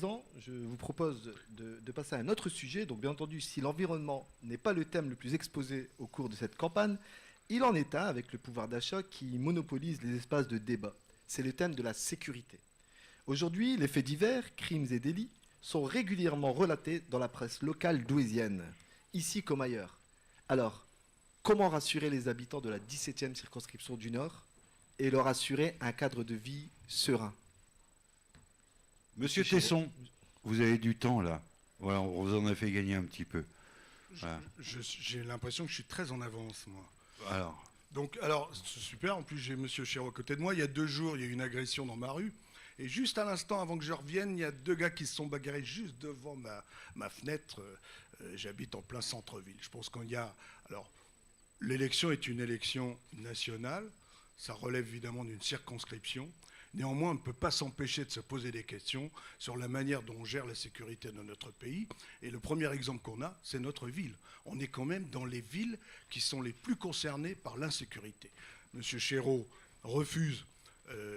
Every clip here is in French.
présent, je vous propose de passer à un autre sujet. Donc, bien entendu, si l'environnement n'est pas le thème le plus exposé au cours de cette campagne, il en est un avec le pouvoir d'achat qui monopolise les espaces de débat. C'est le thème de la sécurité. Aujourd'hui, les faits divers, crimes et délits sont régulièrement relatés dans la presse locale douaisienne, ici comme ailleurs. Alors, comment rassurer les habitants de la 17e circonscription du Nord et leur assurer un cadre de vie serein? Monsieur Tesson, vous avez du temps là. Voilà, on vous en a fait gagner un petit peu. Voilà. J'ai l'impression que je suis très en avance, moi. Alors, C'est super. En plus, j'ai Monsieur Chéreau à côté de moi. Il y a 2 jours, il y a eu une agression dans ma rue. Et juste à l'instant, avant que je revienne, il y a 2 gars qui se sont bagarrés juste devant ma fenêtre. J'habite en plein centre-ville. Je pense qu'il y a... Alors, l'élection est une élection nationale. Ça relève évidemment d'une circonscription. Néanmoins, on ne peut pas s'empêcher de se poser des questions sur la manière dont on gère la sécurité de notre pays. Et le premier exemple qu'on a, c'est notre ville. On est quand même dans les villes qui sont les plus concernées par l'insécurité. Monsieur Chéreau refuse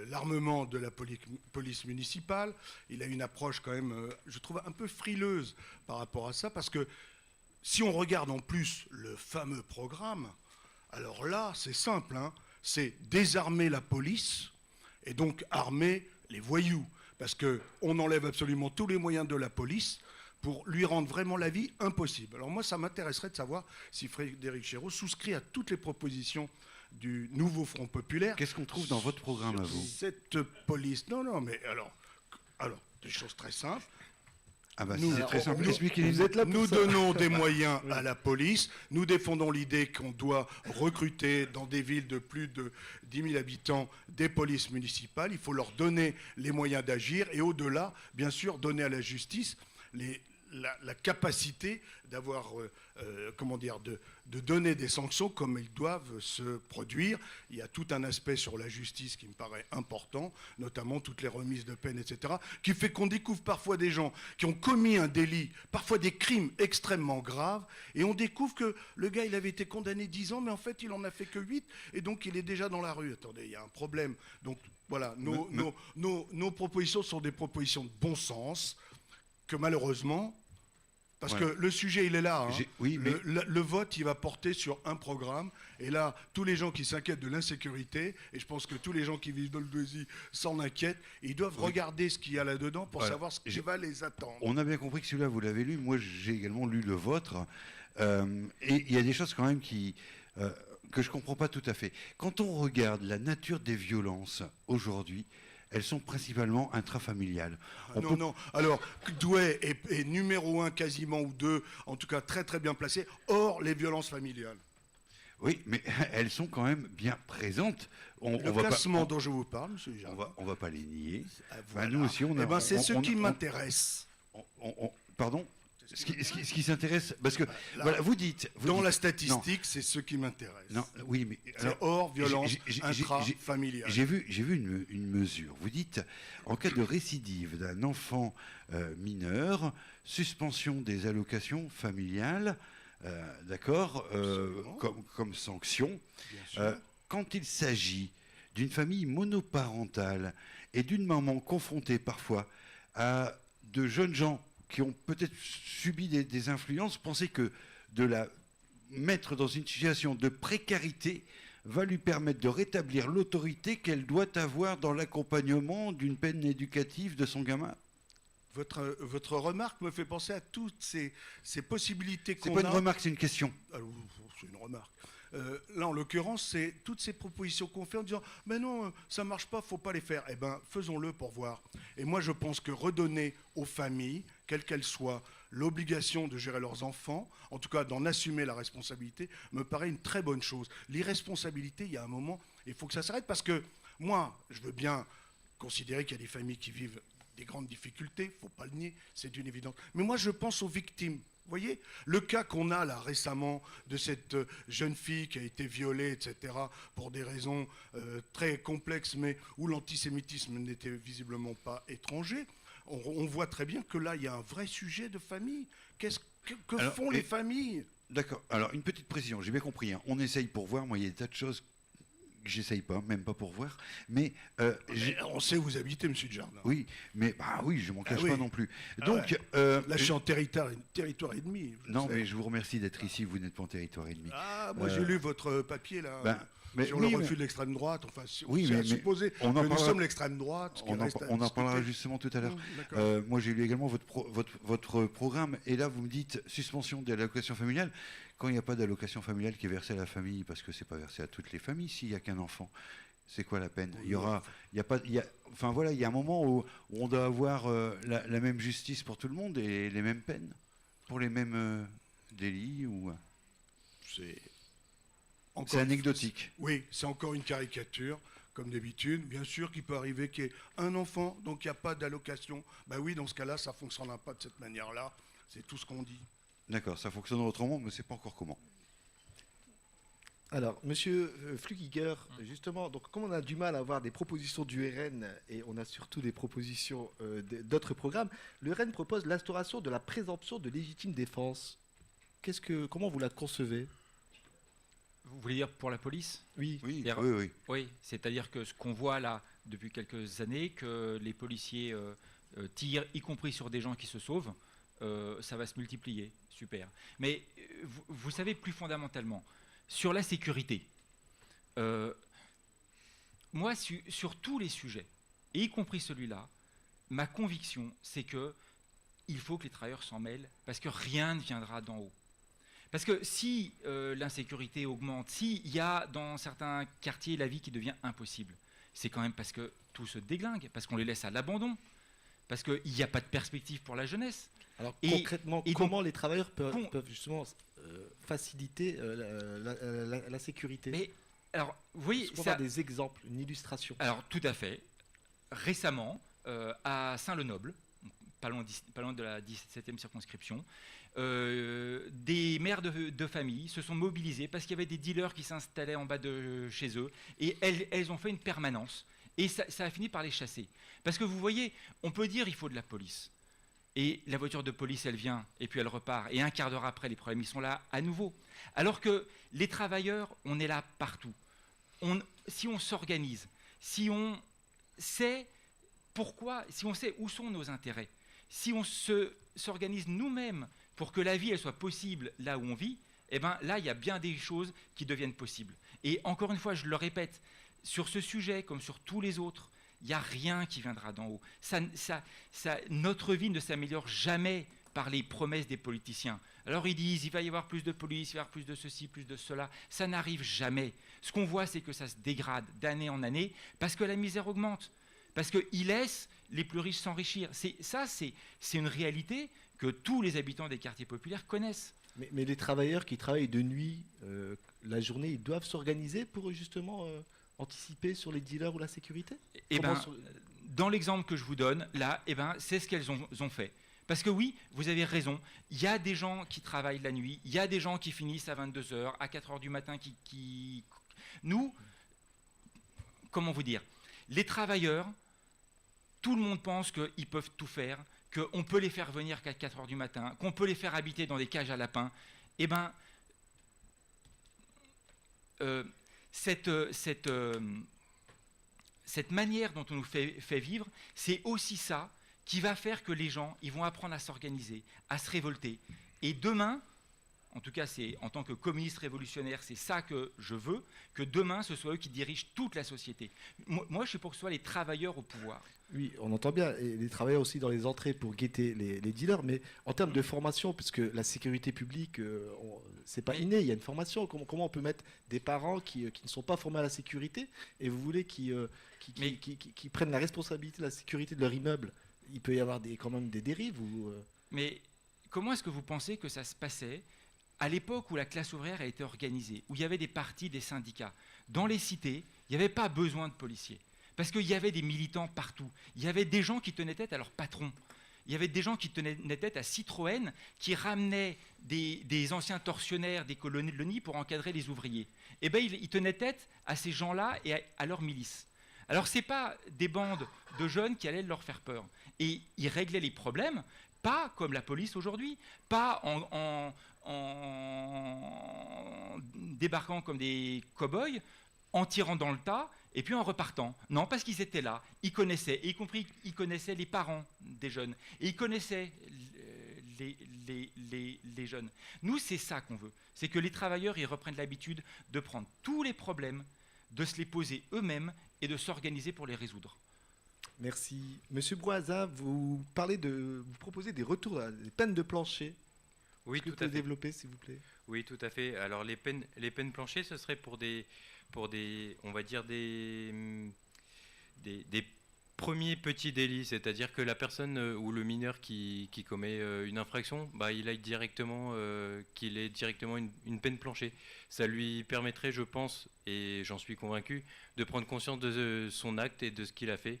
l'armement de la police municipale. Il a une approche quand même, je trouve, un peu frileuse par rapport à ça, parce que si on regarde en plus le fameux programme, alors là, c'est simple, hein, c'est désarmer la police et donc armer les voyous. Parce qu'on enlève absolument tous les moyens de la police pour lui rendre vraiment la vie impossible. Alors moi, ça m'intéresserait de savoir si Frédéric Chéreau souscrit à toutes les propositions du nouveau Front Populaire. qu'est-ce qu'on trouve dans votre programme à vous? Cette police... Non, mais alors, des choses très simples. Ah bah c'est très simple. Nous donnons des moyens à la police. Nous défendons l'idée qu'on doit recruter dans des villes de plus de 10 000 habitants des polices municipales. Il faut leur donner les moyens d'agir et au-delà, bien sûr, donner à la justice la capacité d'avoir, de donner des sanctions comme ils doivent se produire. Il y a tout un aspect sur la justice qui me paraît important, notamment toutes les remises de peine, etc., qui fait qu'on découvre parfois des gens qui ont commis un délit, parfois des crimes extrêmement graves, et on découvre que le gars, il avait été condamné 10 ans, mais en fait, il en a fait que 8, et donc il est déjà dans la rue. Attendez, il y a un problème. Donc voilà, nos propositions sont des propositions de bon sens, que malheureusement... Parce que le sujet, il est là. Hein. Oui, mais... le vote, il va porter sur un programme. Et là, tous les gens qui s'inquiètent de l'insécurité, et je pense que tous les gens qui vivent dans le Douaisis s'en inquiètent, et ils doivent regarder ce qu'il y a là-dedans pour savoir ce qui va les attendre. On a bien compris que celui-là, vous l'avez lu. Moi, j'ai également lu le vôtre. Et il y a des choses quand même que je ne comprends pas tout à fait. Quand on regarde la nature des violences aujourd'hui, elles sont principalement intrafamiliales. Non. Alors, Douai est numéro 1 quasiment, ou 2, en tout cas très très bien placé, hors les violences familiales. Oui, mais elles sont quand même bien présentes. Le classement dont je vous parle, monsieur Jardin. On va pas les nier. Voilà. Nous aussi, on a... c'est ce qui m'intéresse. Pardon ? Ce qui s'intéresse, parce que voilà, vous dites dans la statistique, c'est ce qui m'intéresse. Non, oui, mais c'est hors violence intrafamiliale. J'ai vu une mesure. Vous dites en cas de récidive d'un enfant mineur, suspension des allocations familiales, d'accord, comme sanction. Quand il s'agit d'une famille monoparentale et d'une maman confrontée parfois à de jeunes gens qui ont peut-être subi des influences, pensez que de la mettre dans une situation de précarité va lui permettre de rétablir l'autorité qu'elle doit avoir dans l'accompagnement d'une peine éducative de son gamin? Votre remarque me fait penser à toutes ces possibilités qu'on a. C'est pas une remarque, c'est une question. C'est une remarque. Là, en l'occurrence, c'est toutes ces propositions qu'on fait en disant « Mais non, ça marche pas, faut pas les faire. » Eh bien, faisons-le pour voir. Et moi, je pense que redonner aux familles, quelles qu'elles soient, l'obligation de gérer leurs enfants, en tout cas d'en assumer la responsabilité, me paraît une très bonne chose. L'irresponsabilité, il y a un moment, il faut que ça s'arrête, parce que moi, je veux bien considérer qu'il y a des familles qui vivent des grandes difficultés, il ne faut pas le nier, c'est une évidence. Mais moi, je pense aux victimes. Vous voyez, le cas qu'on a là récemment de cette jeune fille qui a été violée, etc., pour des raisons très complexes, mais où l'antisémitisme n'était visiblement pas étranger, on voit très bien que là, il y a un vrai sujet de famille. Que font les familles? D'accord. Alors, une petite précision, j'ai bien compris. Hein. On essaye pour voir, moi, il y a des tas de choses j'essaye pas, même pas pour voir. Mais, Mais on sait où vous habitez, monsieur Dujardin. oui, mais oui, je m'en cache oui. pas non plus. Ah Donc, ouais. Là, je suis en territoire ennemi. non, sais. mais je vous remercie d'être ici. Vous n'êtes pas en territoire ennemi. Ah, moi j'ai lu votre papier là. Mais sur oui, le mais- refus de l'extrême droite. Enfin, Oui, c'est à mais supposer on en que nous parlera- sommes l'extrême droite. On en parlera justement tout à l'heure. D'accord. Moi, j'ai lu également votre programme, et là, vous me dites suspension de l'allocation familiale. Quand il n'y a pas d'allocation familiale qui est versée à la famille, parce que c'est pas versé à toutes les familles, s'il n'y a qu'un enfant, c'est quoi la peine? Il y aura, il y a pas, il y a, enfin voilà, il y a un moment où on doit avoir la même justice pour tout le monde et les mêmes peines pour les mêmes délits ou. C'est anecdotique. Oui, c'est encore une caricature, comme d'habitude. Bien sûr qu'il peut arriver qu'il y ait un enfant, donc il n'y a pas d'allocation. Ben oui, dans ce cas-là, ça ne fonctionnera pas de cette manière-là. C'est tout ce qu'on dit. D'accord, ça fonctionne autrement, mais on ne sait pas encore comment. Alors, monsieur Flukiger, justement, donc comme on a du mal à avoir des propositions du RN et on a surtout des propositions d'autres programmes, le RN propose l'instauration de la présomption de légitime défense. Comment vous la concevez? Vous voulez dire pour la police? Oui. Oui, Et- oui, oui. Oui, c'est-à-dire que ce qu'on voit là depuis quelques années, que les policiers tirent, y compris sur des gens qui se sauvent, ça va se multiplier. Super. Mais vous savez, plus fondamentalement, sur la sécurité, moi, sur tous les sujets, et y compris celui-là, ma conviction, c'est que il faut que les travailleurs s'en mêlent, parce que rien ne viendra d'en haut. Parce que si l'insécurité augmente, s'il y a dans certains quartiers la vie qui devient impossible, c'est quand même parce que tout se déglingue, parce qu'on les laisse à l'abandon, parce qu'il n'y a pas de perspective pour la jeunesse. Alors Et- concrètement, et comment les travailleurs peuvent, con- peuvent justement faciliter la sécurité? Mais alors, vous voyez, Est-ce qu'on ça, a des exemples, une illustration? alors tout à fait. Récemment, à Saint-Lenoble, pas loin de la 17e circonscription, des mères de famille se sont mobilisées parce qu'il y avait des dealers qui s'installaient en bas de chez eux et elles ont fait une permanence et ça a fini par les chasser. Parce que vous voyez, on peut dire il faut de la police. Et la voiture de police, elle vient et puis elle repart. Et un quart d'heure après, les problèmes, ils sont là à nouveau. Alors que les travailleurs, on est là partout. Si on s'organise, si on sait pourquoi, si on sait où sont nos intérêts, si on s'organise nous-mêmes pour que la vie elle soit possible là où on vit, eh ben, là, il y a bien des choses qui deviennent possibles. Et encore une fois, je le répète, sur ce sujet, comme sur tous les autres, il n'y a rien qui viendra d'en haut. Notre vie ne s'améliore jamais par les promesses des politiciens. Alors ils disent, il va y avoir plus de police, il va y avoir plus de ceci, plus de cela. Ça n'arrive jamais. Ce qu'on voit, c'est que ça se dégrade d'année en année parce que la misère augmente. Parce qu'ils laissent les plus riches s'enrichir. C'est une réalité que tous les habitants des quartiers populaires connaissent. Mais les travailleurs qui travaillent de nuit, la journée, ils doivent s'organiser pour justement anticiper sur les dealers ou la sécurité? Eh Comment ben, dans l'exemple que je vous donne, là, eh ben, c'est ce qu'elles ont fait. Parce que oui, vous avez raison, il y a des gens qui travaillent la nuit, il y a des gens qui finissent à 22h, à 4h du matin, Nous, comment vous dire, les travailleurs, tout le monde pense qu'ils peuvent tout faire, qu'on peut les faire venir qu'à 4h du matin, qu'on peut les faire habiter dans des cages à lapins. Eh bien, cette manière dont on nous fait vivre, c'est aussi ça qui va faire que les gens ils vont apprendre à s'organiser, à se révolter. Et demain, en tout cas c'est en tant que communiste révolutionnaire, c'est ça que je veux, que demain ce soit eux qui dirigent toute la société. Moi je suis pour que ce soit les travailleurs au pouvoir. Oui, on entend bien, et les travailleurs aussi dans les entrées pour guetter les dealers, mais en termes de formation, puisque la sécurité publique, c'est pas inné, il y a une formation. Comment on peut mettre des parents qui ne sont pas formés à la sécurité, et vous voulez qu'ils prennent la responsabilité de la sécurité de leur immeuble? Il peut y avoir quand même des dérives Mais comment est-ce que vous pensez que ça se passait à l'époque où la classe ouvrière a été organisée, où il y avait des partis, des syndicats? Dans les cités, il n'y avait pas besoin de policiers. Parce qu'il y avait des militants partout. Il y avait des gens qui tenaient tête à leur patron. Il y avait des gens qui tenaient tête à Citroën, qui ramenaient des anciens tortionnaires des colonies pour encadrer les ouvriers. Eh bien, ils tenaient tête à ces gens-là et à leur milice. Alors, ce n'est pas des bandes de jeunes qui allaient leur faire peur. Et ils réglaient les problèmes, pas comme la police aujourd'hui, pas en débarquant comme des cow-boys, en tirant dans le tas et puis en repartant. Non, parce qu'ils étaient là, ils connaissaient, et y compris ils connaissaient les parents des jeunes, et ils connaissaient les jeunes. Nous, c'est ça qu'on veut, c'est que les travailleurs ils reprennent l'habitude de prendre tous les problèmes, de se les poser eux-mêmes et de s'organiser pour les résoudre. Merci. Monsieur Brouazza, vous proposez des retours à des peines de plancher. Oui, Est-ce que tout vous à pouvez fait. développer, s'il vous plaît? Oui, tout à fait. Alors les peines planchées, ce serait pour des, on va dire des premiers petits délits, c'est-à-dire que la personne ou le mineur qui commet une infraction, bah, il ait directement une peine planchée. Ça lui permettrait, je pense, et j'en suis convaincu, de prendre conscience de son acte et de ce qu'il a fait.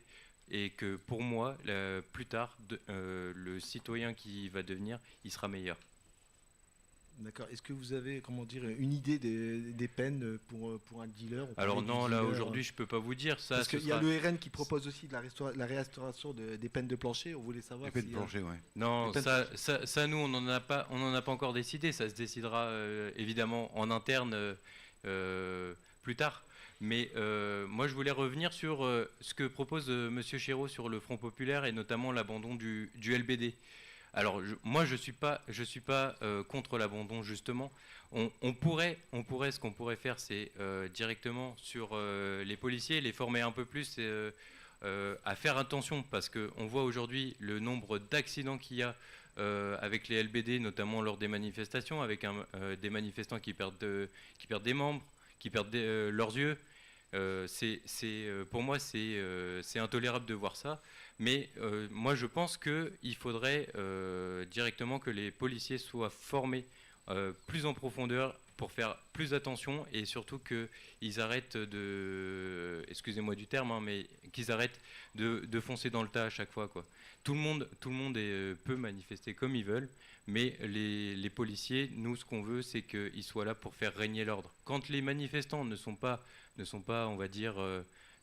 Et que pour moi, plus tard, le citoyen qui va devenir, il sera meilleur. D'accord. Est-ce que vous avez, une idée des peines pour un dealer? Alors non, là aujourd'hui, je peux pas vous dire ça. Parce qu'il y a le RN qui propose aussi de la réinstauration des peines de plancher. On voulait savoir. Les peines planchées, ouais. Non, ça, nous, on n'en a pas encore décidé. Ça se décidera évidemment en interne plus tard. Mais moi, je voulais revenir sur ce que propose Monsieur Chéreau sur le Front populaire et notamment l'abandon du LBD. Alors, moi, je suis pas contre l'abandon, justement. Ce qu'on pourrait faire, c'est directement sur les policiers, les former un peu plus à faire attention, parce qu'on voit aujourd'hui le nombre d'accidents qu'il y a avec les LBD, notamment lors des manifestations, avec des manifestants qui perdent des membres, qui perdent leurs yeux. Pour moi, c'est intolérable de voir ça. Mais moi, je pense qu'il faudrait directement que les policiers soient formés plus en profondeur pour faire plus attention et surtout qu'ils arrêtent excusez-moi du terme, hein, mais qu'ils arrêtent de foncer dans le tas à chaque fois, quoi. Tout le monde peut manifester comme ils veulent, mais les policiers, nous, ce qu'on veut, c'est qu'ils soient là pour faire régner l'ordre. Quand les manifestants ne sont pas, on va dire,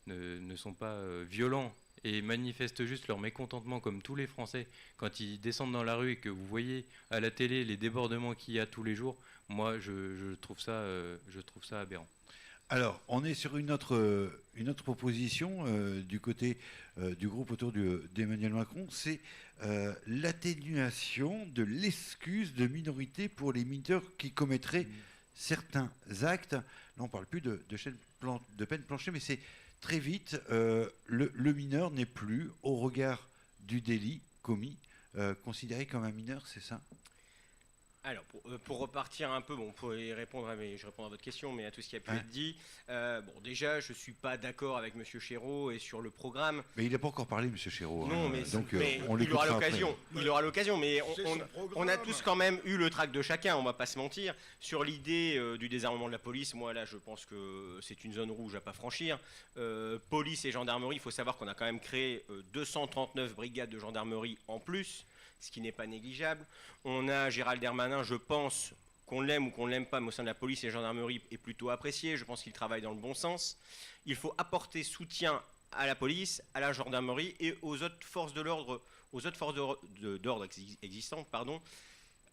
ne sont pas violents et manifestent juste leur mécontentement comme tous les Français, quand ils descendent dans la rue et que vous voyez à la télé les débordements qu'il y a tous les jours, moi je trouve ça aberrant. Alors, on est sur une autre proposition du côté du groupe autour d'Emmanuel Macron, c'est l'atténuation de l'excuse de minorité pour les mineurs qui commettraient certains actes. Là, on ne parle plus de peine planchée, mais c'est très vite, le mineur n'est plus, au regard du délit commis, considéré comme un mineur, c'est ça? Alors, pour repartir un peu, bon, vous pouvez répondre je réponds à votre question, mais à tout ce qui a pu être dit. Déjà, je ne suis pas d'accord avec M. Chéreau et sur le programme. Mais il n'a pas encore parlé, M. Chéreau. Non, mais, donc, on il aura l'occasion. Il aura l'occasion, mais on a tous quand même eu le trac de chacun, on ne va pas se mentir. Sur l'idée du désarmement de la police, moi là, je pense que c'est une zone rouge à ne pas franchir. Police et gendarmerie, il faut savoir qu'on a quand même créé 239 brigades de gendarmerie en plus, ce qui n'est pas négligeable. On a Gérald Darmanin, je pense, qu'on l'aime ou qu'on ne l'aime pas, mais au sein de la police et la gendarmerie, est plutôt apprécié. Je pense qu'il travaille dans le bon sens. Il faut apporter soutien à la police, à la gendarmerie et aux autres forces de l'ordre, d'ordre existantes, pardon.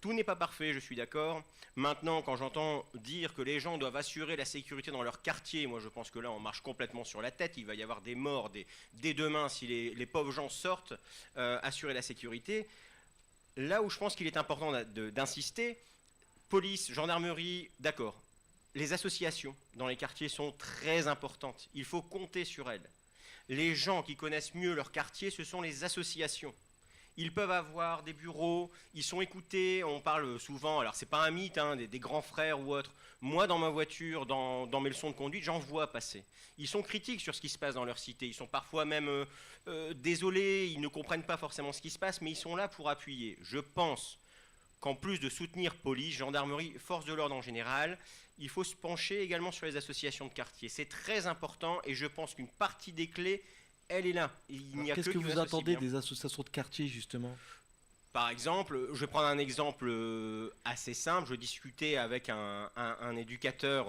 Tout n'est pas parfait, je suis d'accord. Maintenant, quand j'entends dire que les gens doivent assurer la sécurité dans leur quartier, moi je pense que là on marche complètement sur la tête. Il va y avoir des morts dès demain si les pauvres gens sortent assurer la sécurité. Là où je pense qu'il est important d'insister, police, gendarmerie, d'accord. Les associations dans les quartiers sont très importantes. Il faut compter sur elles. Les gens qui connaissent mieux leur quartier, ce sont les associations. Ils peuvent avoir des bureaux, ils sont écoutés, on parle souvent, alors c'est pas un mythe, hein, des grands frères ou autres. Moi, dans ma voiture, dans mes leçons de conduite, j'en vois passer. Ils sont critiques sur ce qui se passe dans leur cité, ils sont parfois même désolés, ils ne comprennent pas forcément ce qui se passe, mais ils sont là pour appuyer. Je pense qu'en plus de soutenir police, gendarmerie, force de l'ordre en général, il faut se pencher également sur les associations de quartier. C'est très important et je pense qu'une partie des clés, elle est là. Qu'est-ce que vous attendez des associations de quartier, justement ? Par exemple, je vais prendre un exemple assez simple. Je discutais avec un éducateur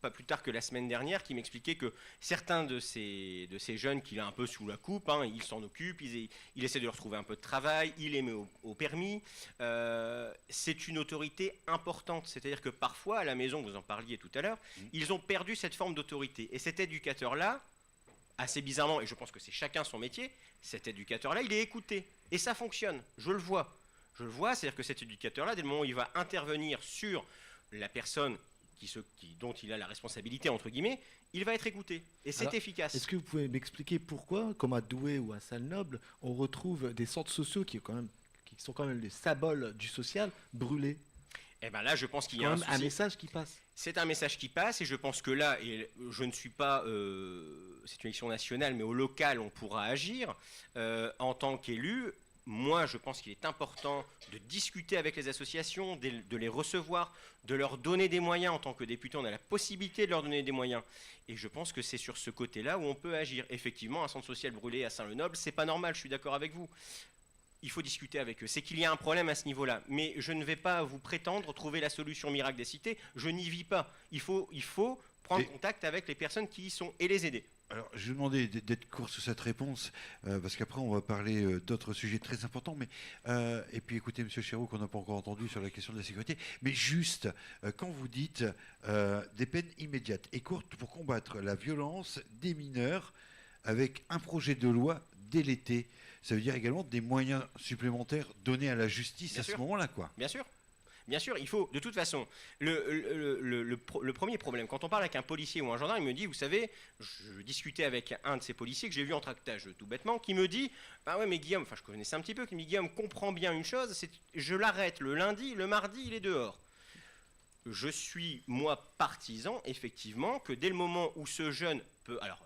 pas plus tard que la semaine dernière, qui m'expliquait que certains de ces jeunes qu'il a un peu sous la coupe, hein, il s'en occupe, il essaie de leur trouver un peu de travail, il les met au permis. C'est une autorité importante, c'est-à-dire que parfois, à la maison, vous en parliez tout à l'heure, ils ont perdu cette forme d'autorité. Et cet éducateur-là, assez bizarrement, et je pense que c'est chacun son métier, cet éducateur-là, il est écouté. Et ça fonctionne, je le vois. C'est-à-dire que cet éducateur-là, dès le moment où il va intervenir sur la personne dont il a la responsabilité, entre guillemets, il va être écouté. Et c'est efficace. Est-ce que vous pouvez m'expliquer pourquoi, comme à Douai ou à Salnoble, on retrouve des centres sociaux qui sont quand même les symboles du social brûlés? Eh bien là, je pense qu'il y a un message qui passe. C'est un message qui passe, et je pense que là, et je ne suis pas, c'est une élection nationale, mais au local, on pourra agir. En tant qu'élu, moi, je pense qu'il est important de discuter avec les associations, de les recevoir, de leur donner des moyens. En tant que député, on a la possibilité de leur donner des moyens. Et je pense que c'est sur ce côté-là où on peut agir. Effectivement, un centre social brûlé à Saint-Lenoble, c'est pas normal, je suis d'accord avec vous. Il faut discuter avec eux. C'est qu'il y a un problème à ce niveau-là. Mais je ne vais pas vous prétendre trouver la solution miracle des cités. Je n'y vis pas. Il faut prendre contact avec les personnes qui y sont et les aider. Alors, je vais demander d'être court sur cette réponse, parce qu'après, on va parler d'autres sujets très importants. Et puis, écoutez, M. Chéreau, qu'on n'a pas encore entendu sur la question de la sécurité. Mais juste, quand vous dites des peines immédiates et courtes pour combattre la violence des mineurs avec un projet de loi dès l'été, ça veut dire également des moyens supplémentaires donnés à la justice ce moment-là, quoi. Bien sûr. Bien sûr, il faut, de toute façon, le premier problème, quand on parle avec un policier ou un gendarme, il me dit, vous savez, je discutais avec un de ces policiers que j'ai vu en tractage tout bêtement, qui me dit, bah ouais mais Guillaume, enfin je connaissais un petit peu, qui me dit, Guillaume, comprends bien une chose, je l'arrête le lundi, le mardi, il est dehors. Je suis, moi, partisan, effectivement, que dès le moment où ce jeune peut, alors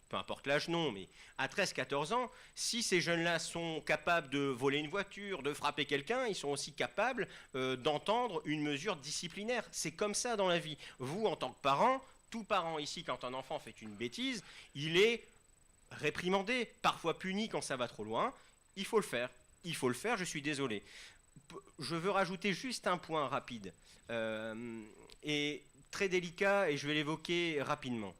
peu importe l'âge, non, mais à 13-14 ans, si ces jeunes-là sont capables de voler une voiture, de frapper quelqu'un, ils sont aussi capables d'entendre une mesure disciplinaire. C'est comme ça dans la vie. Vous, en tant que parent, tout parent ici, quand un enfant fait une bêtise, il est réprimandé, parfois puni quand ça va trop loin. Il faut le faire. Il faut le faire, je suis désolé. Je veux rajouter juste un point rapide, et très délicat, et je vais l'évoquer rapidement.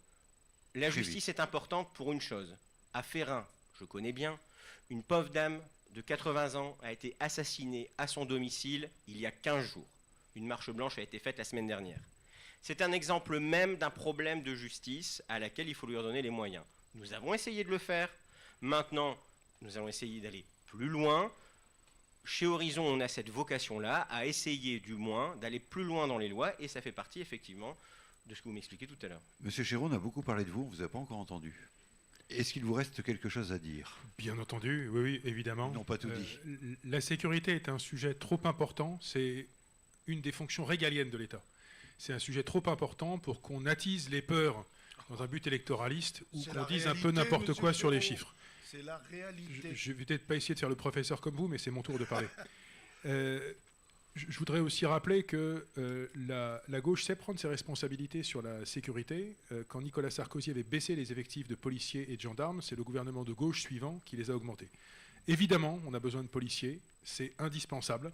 La justice est importante pour une chose. À Férin, je connais bien, une pauvre dame de 80 ans a été assassinée à son domicile il y a 15 jours. Une marche blanche a été faite la semaine dernière. C'est un exemple même d'un problème de justice à laquelle il faut lui redonner les moyens. Nous avons essayé de le faire. Maintenant, nous allons essayer d'aller plus loin. Chez Horizon, on a cette vocation-là, à essayer du moins d'aller plus loin dans les lois, et ça fait partie effectivement de ce que vous m'expliquez tout à l'heure. Monsieur Chéreau, on a beaucoup parlé de vous, on ne vous a pas encore entendu. Est-ce qu'il vous reste quelque chose à dire? Bien entendu, oui, évidemment. Non, pas tout dit. La sécurité est un sujet trop important, c'est une des fonctions régaliennes de l'État. C'est un sujet trop important pour qu'on attise les peurs dans un but électoraliste ou qu'on dise un peu n'importe quoi sur les chiffres. C'est la réalité. Je vais peut-être pas essayer de faire le professeur comme vous, mais c'est mon tour de parler. Je voudrais aussi rappeler que la gauche sait prendre ses responsabilités sur la sécurité. Quand Nicolas Sarkozy avait baissé les effectifs de policiers et de gendarmes, c'est le gouvernement de gauche suivant qui les a augmentés. Évidemment, on a besoin de policiers, c'est indispensable.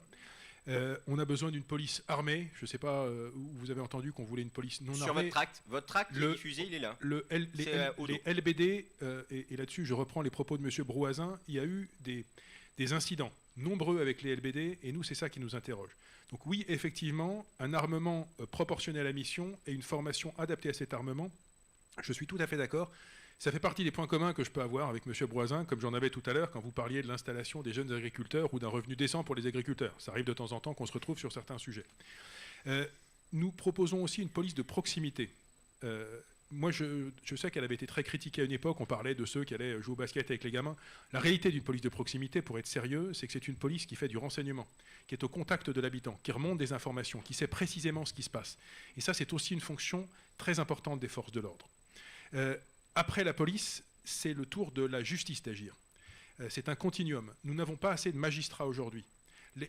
On a besoin d'une police armée. Je ne sais pas où vous avez entendu qu'on voulait une police non armée. Sur votre tract qui est diffusé, il est là. Les LBD, et là-dessus je reprends les propos de M. Brouazin, il y a eu des incidents nombreux avec les LBD, et nous c'est ça qui nous interroge. Donc oui, effectivement, un armement proportionné à la mission et une formation adaptée à cet armement, je suis tout à fait d'accord. Ça fait partie des points communs que je peux avoir avec M. Brouazin, comme j'en avais tout à l'heure quand vous parliez de l'installation des jeunes agriculteurs ou d'un revenu décent pour les agriculteurs. Ça arrive de temps en temps qu'on se retrouve sur certains sujets. Nous proposons aussi une police de proximité. Moi, je sais qu'elle avait été très critiquée à une époque. On parlait de ceux qui allaient jouer au basket avec les gamins. La réalité d'une police de proximité, pour être sérieux, c'est que c'est une police qui fait du renseignement, qui est au contact de l'habitant, qui remonte des informations, qui sait précisément ce qui se passe. Et ça, c'est aussi une fonction très importante des forces de l'ordre. Après la police, c'est le tour de la justice d'agir. C'est un continuum. Nous n'avons pas assez de magistrats aujourd'hui.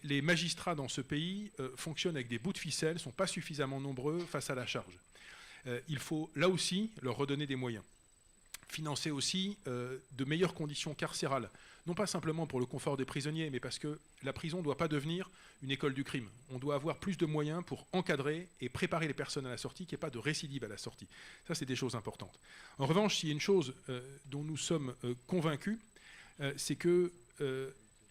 Les magistrats dans ce pays fonctionnent avec des bouts de ficelle, ne sont pas suffisamment nombreux face à la charge. Il faut là aussi leur redonner des moyens. Financer aussi de meilleures conditions carcérales, non pas simplement pour le confort des prisonniers, mais parce que la prison ne doit pas devenir une école du crime. On doit avoir plus de moyens pour encadrer et préparer les personnes à la sortie, qu'il n'y ait pas de récidive à la sortie. Ça, c'est des choses importantes. En revanche, s'il y a une chose dont nous sommes convaincus, c'est que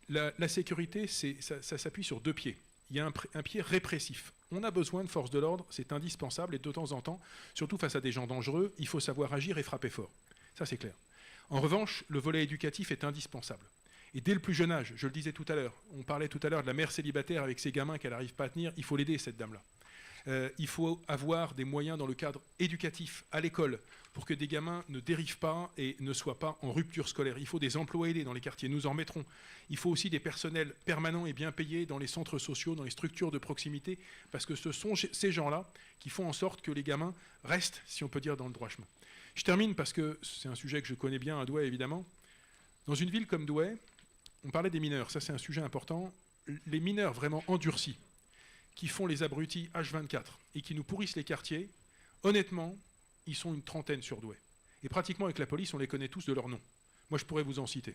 la sécurité, ça s'appuie sur 2 pieds. Il y a un pied répressif. On a besoin de forces de l'ordre, c'est indispensable, et de temps en temps, surtout face à des gens dangereux, il faut savoir agir et frapper fort. Ça, c'est clair. En revanche, le volet éducatif est indispensable. Et dès le plus jeune âge, je le disais tout à l'heure, on parlait tout à l'heure de la mère célibataire avec ses gamins qu'elle n'arrive pas à tenir, il faut l'aider, cette dame-là. Il faut avoir des moyens dans le cadre éducatif à l'école pour que des gamins ne dérivent pas et ne soient pas en rupture scolaire. Il faut des emplois aidés dans les quartiers, nous en mettrons. Il faut aussi des personnels permanents et bien payés dans les centres sociaux, dans les structures de proximité, parce que ce sont ces gens-là qui font en sorte que les gamins restent, si on peut dire, dans le droit chemin. Je termine parce que c'est un sujet que je connais bien à Douai, évidemment. Dans une ville comme Douai, on parlait des mineurs, ça c'est un sujet important. Les mineurs vraiment endurcis, qui font les abrutis H24 et qui nous pourrissent les quartiers, honnêtement, ils sont une trentaine sur Douai. Et pratiquement avec la police, on les connaît tous de leur nom. Moi, je pourrais vous en citer.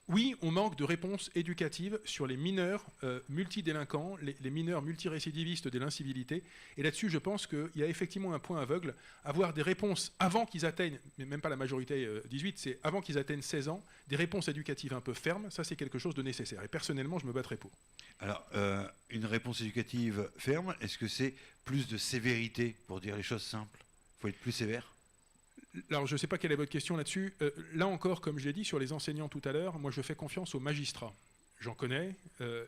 Oui, on manque de réponses éducatives sur les mineurs multidélinquants, les mineurs multirécidivistes de l'incivilité. Et là-dessus, je pense qu'il y a effectivement un point aveugle. Avoir des réponses avant qu'ils atteignent, mais même pas la majorité 18, c'est avant qu'ils atteignent 16 ans, des réponses éducatives un peu fermes, ça c'est quelque chose de nécessaire. Et personnellement, je me battrai pour. Alors, une réponse éducative ferme, est-ce que c'est plus de sévérité, pour dire les choses simples? Il faut être plus sévère? Alors, je ne sais pas quelle est votre question là-dessus. Là encore, comme je l'ai dit sur les enseignants tout à l'heure, moi je fais confiance aux magistrats. J'en connais.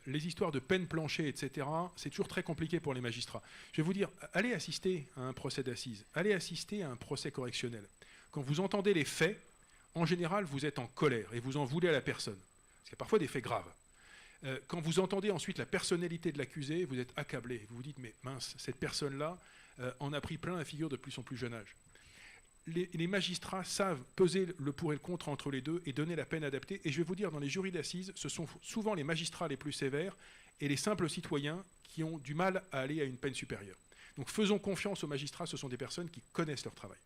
Les histoires de peine planchée, etc., c'est toujours très compliqué pour les magistrats. Je vais vous dire, allez assister à un procès d'assises, allez assister à un procès correctionnel. Quand vous entendez les faits, en général, vous êtes en colère et vous en voulez à la personne. Parce qu'il y a parfois des faits graves. Quand vous entendez ensuite la personnalité de l'accusé, vous êtes accablé. Vous vous dites, mais mince, cette personne-là en a pris plein la figure depuis son plus jeune âge. Les magistrats savent peser le pour et le contre entre les deux et donner la peine adaptée. Et je vais vous dire, dans les jurys d'assises, ce sont souvent les magistrats les plus sévères et les simples citoyens qui ont du mal à aller à une peine supérieure. Donc faisons confiance aux magistrats, ce sont des personnes qui connaissent leur travail.